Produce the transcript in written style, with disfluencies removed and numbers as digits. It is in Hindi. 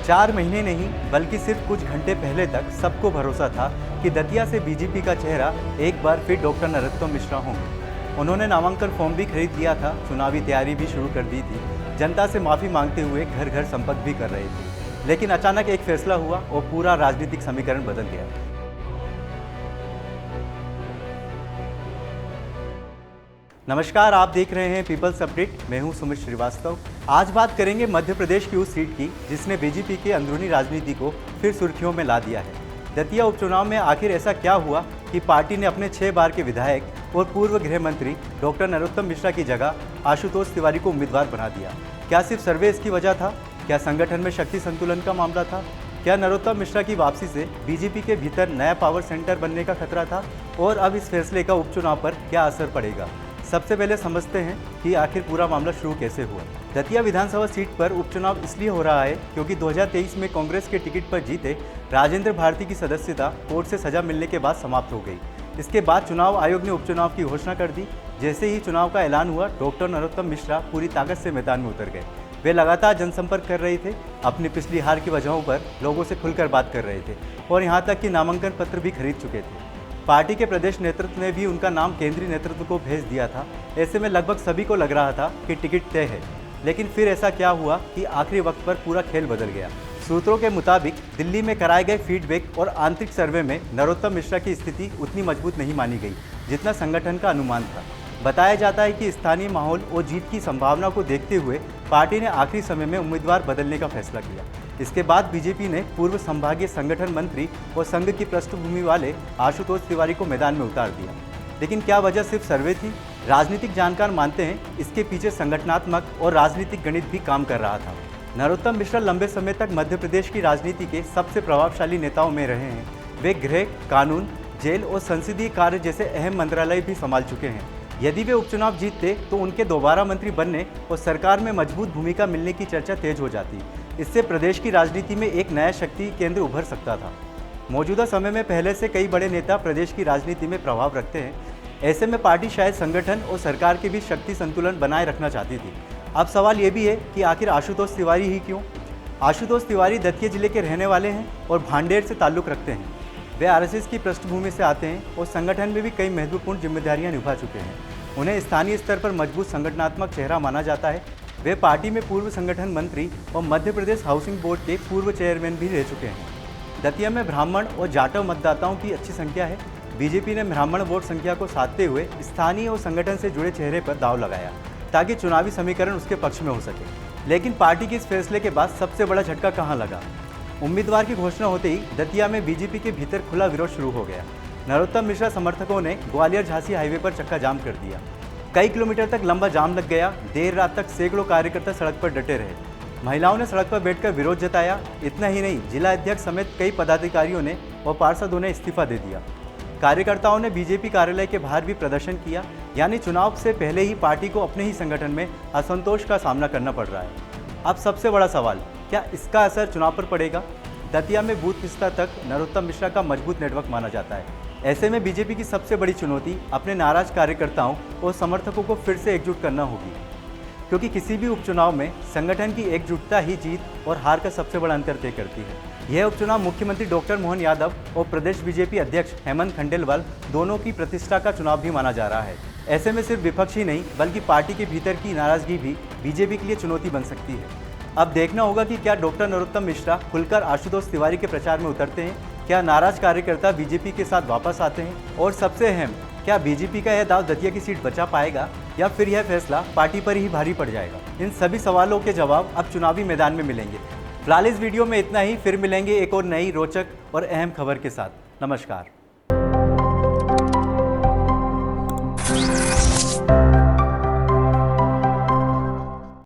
4 महीने नहीं बल्कि सिर्फ कुछ घंटे पहले तक सबको भरोसा था कि दतिया से बीजेपी का चेहरा एक बार फिर डॉक्टर नरोत्तम मिश्रा होंगे। उन्होंने नामांकन फॉर्म भी खरीद लिया था, चुनावी तैयारी भी शुरू कर दी थी, जनता से माफ़ी मांगते हुए घर घर संपर्क भी कर रहे थे। लेकिन अचानक एक फैसला हुआ और पूरा राजनीतिक समीकरण बदल गया। नमस्कार, आप देख रहे हैं पीपल्स अपडेट। मैं हूं सुमित श्रीवास्तव। आज बात करेंगे मध्य प्रदेश की उस सीट की जिसने बीजेपी के अंदरूनी राजनीति को फिर सुर्खियों में ला दिया है। दतिया उपचुनाव में आखिर ऐसा क्या हुआ कि पार्टी ने अपने 6 बार के विधायक और पूर्व गृह मंत्री डॉक्टर नरोत्तम मिश्रा की जगह आशुतोष तिवारी को उम्मीदवार बना दिया। क्या सिर्फ सर्वे इसकी वजह था? क्या संगठन में शक्ति संतुलन का मामला था? क्या नरोत्तम मिश्रा की वापसी से बीजेपी के भीतर नया पावर सेंटर बनने का खतरा था? और अब इस फैसले का उपचुनाव पर क्या असर पड़ेगा? सबसे पहले समझते हैं कि आखिर पूरा मामला शुरू कैसे हुआ। दतिया विधानसभा सीट पर उपचुनाव इसलिए हो रहा है क्योंकि 2023 में कांग्रेस के टिकट पर जीते राजेंद्र भारती की सदस्यता कोर्ट से सजा मिलने के बाद समाप्त हो गई। इसके बाद चुनाव आयोग ने उपचुनाव की घोषणा कर दी। जैसे ही चुनाव का ऐलान हुआ, डॉक्टर नरोत्तम मिश्रा पूरी ताकत से मैदान में उतर गए। वे लगातार जनसंपर्क कर रहे थे, अपनी पिछली हार की वजहों पर लोगों से खुलकर बात कर रहे थे और यहाँ तक कि नामांकन पत्र भी खरीद चुके थे। पार्टी के प्रदेश नेतृत्व ने भी उनका नाम केंद्रीय नेतृत्व को भेज दिया था। ऐसे में लगभग सभी को लग रहा था कि टिकट तय है। लेकिन फिर ऐसा क्या हुआ कि आखिरी वक्त पर पूरा खेल बदल गया। सूत्रों के मुताबिक दिल्ली में कराए गए फीडबैक और आंतरिक सर्वे में नरोत्तम मिश्रा की स्थिति उतनी मजबूत नहीं मानी गई जितना संगठन का अनुमान था। बताया जाता है कि स्थानीय माहौल और जीत की संभावना को देखते हुए पार्टी ने आखिरी समय में उम्मीदवार बदलने का फैसला किया। इसके बाद बीजेपी ने पूर्व संभागीय संगठन मंत्री और संघ की पृष्ठभूमि वाले आशुतोष तिवारी को मैदान में उतार दिया। लेकिन क्या वजह सिर्फ सर्वे थी? राजनीतिक जानकार मानते हैं इसके पीछे संगठनात्मक और राजनीतिक गणित भी काम कर रहा था। नरोत्तम मिश्रा लंबे समय तक मध्य प्रदेश की राजनीति के सबसे प्रभावशाली नेताओं में रहे हैं। वे गृह, कानून, जेल और संसदीय कार्य जैसे अहम मंत्रालय भी संभाल चुके हैं। यदि वे उपचुनाव जीतते तो उनके दोबारा मंत्री बनने और सरकार में मजबूत भूमिका मिलने की चर्चा तेज हो जाती। इससे प्रदेश की राजनीति में एक नया शक्ति केंद्र उभर सकता था। मौजूदा समय में पहले से कई बड़े नेता प्रदेश की राजनीति में प्रभाव रखते हैं। ऐसे में पार्टी शायद संगठन और सरकार के बीच शक्ति संतुलन बनाए रखना चाहती थी। अब सवाल ये भी है कि आखिर आशुतोष तिवारी ही क्यों? आशुतोष तिवारी दतिया जिले के रहने वाले हैं और भांडेर से ताल्लुक़ रखते हैं। वे आरएसएस की पृष्ठभूमि से आते हैं और संगठन में भी कई महत्वपूर्ण जिम्मेदारियां निभा चुके हैं। उन्हें स्थानीय स्तर पर मजबूत संगठनात्मक चेहरा माना जाता है। वे पार्टी में पूर्व संगठन मंत्री और मध्य प्रदेश हाउसिंग बोर्ड के पूर्व चेयरमैन भी रह चुके हैं। दतिया में ब्राह्मण और जाटव मतदाताओं की अच्छी संख्या है। बीजेपी ने ब्राह्मण वोट संख्या को साधते हुए स्थानीय और संगठन से जुड़े चेहरे पर दाव लगाया ताकि चुनावी समीकरण उसके पक्ष में हो सके। लेकिन पार्टी के इस फैसले के बाद सबसे बड़ा झटका कहाँ लगा? उम्मीदवार की घोषणा होते ही दतिया में बीजेपी के भीतर खुला विरोध शुरू हो गया। नरोत्तम मिश्रा समर्थकों ने ग्वालियर झांसी हाईवे पर चक्का जाम कर दिया। कई किलोमीटर तक लंबा जाम लग गया। देर रात तक सैकड़ों कार्यकर्ता सड़क पर डटे रहे। महिलाओं ने सड़क पर बैठकर विरोध जताया। इतना ही नहीं, जिला अध्यक्ष समेत कई पदाधिकारियों ने और पार्षदों ने इस्तीफा दे दिया। कार्यकर्ताओं ने बीजेपी कार्यालय के बाहर भी प्रदर्शन किया। यानी चुनाव से पहले ही पार्टी को अपने ही संगठन में असंतोष का सामना करना पड़ रहा है। अब सबसे बड़ा सवाल, क्या इसका असर चुनाव पर पड़ेगा? दतिया में बूथ स्तर तक नरोत्तम मिश्रा का मजबूत नेटवर्क माना जाता है। ऐसे में बीजेपी की सबसे बड़ी चुनौती अपने नाराज कार्यकर्ताओं और समर्थकों को फिर से एकजुट करना होगी, क्योंकि किसी भी उपचुनाव में संगठन की एकजुटता ही जीत और हार का सबसे बड़ा अंतर तय करती है। यह उपचुनाव मुख्यमंत्री डॉक्टर मोहन यादव और प्रदेश बीजेपी अध्यक्ष हेमंत खंडेलवाल दोनों की प्रतिष्ठा का चुनाव भी माना जा रहा है। ऐसे में सिर्फ विपक्ष ही नहीं बल्कि पार्टी के भीतर की नाराजगी भी बीजेपी के लिए चुनौती बन सकती है। अब देखना होगा कि क्या डॉक्टर नरोत्तम मिश्रा खुलकर आशुतोष तिवारी के प्रचार में उतरते हैं, क्या नाराज कार्यकर्ता बीजेपी के साथ वापस आते हैं, और सबसे अहम, क्या बीजेपी का यह दाव दतिया की सीट बचा पाएगा या फिर यह फैसला पार्टी पर ही भारी पड़ जाएगा? इन सभी सवालों के जवाब अब चुनावी मैदान में मिलेंगे। फिलहाल इस वीडियो में इतना ही। फिर मिलेंगे एक और नई रोचक और अहम खबर के साथ। नमस्कार।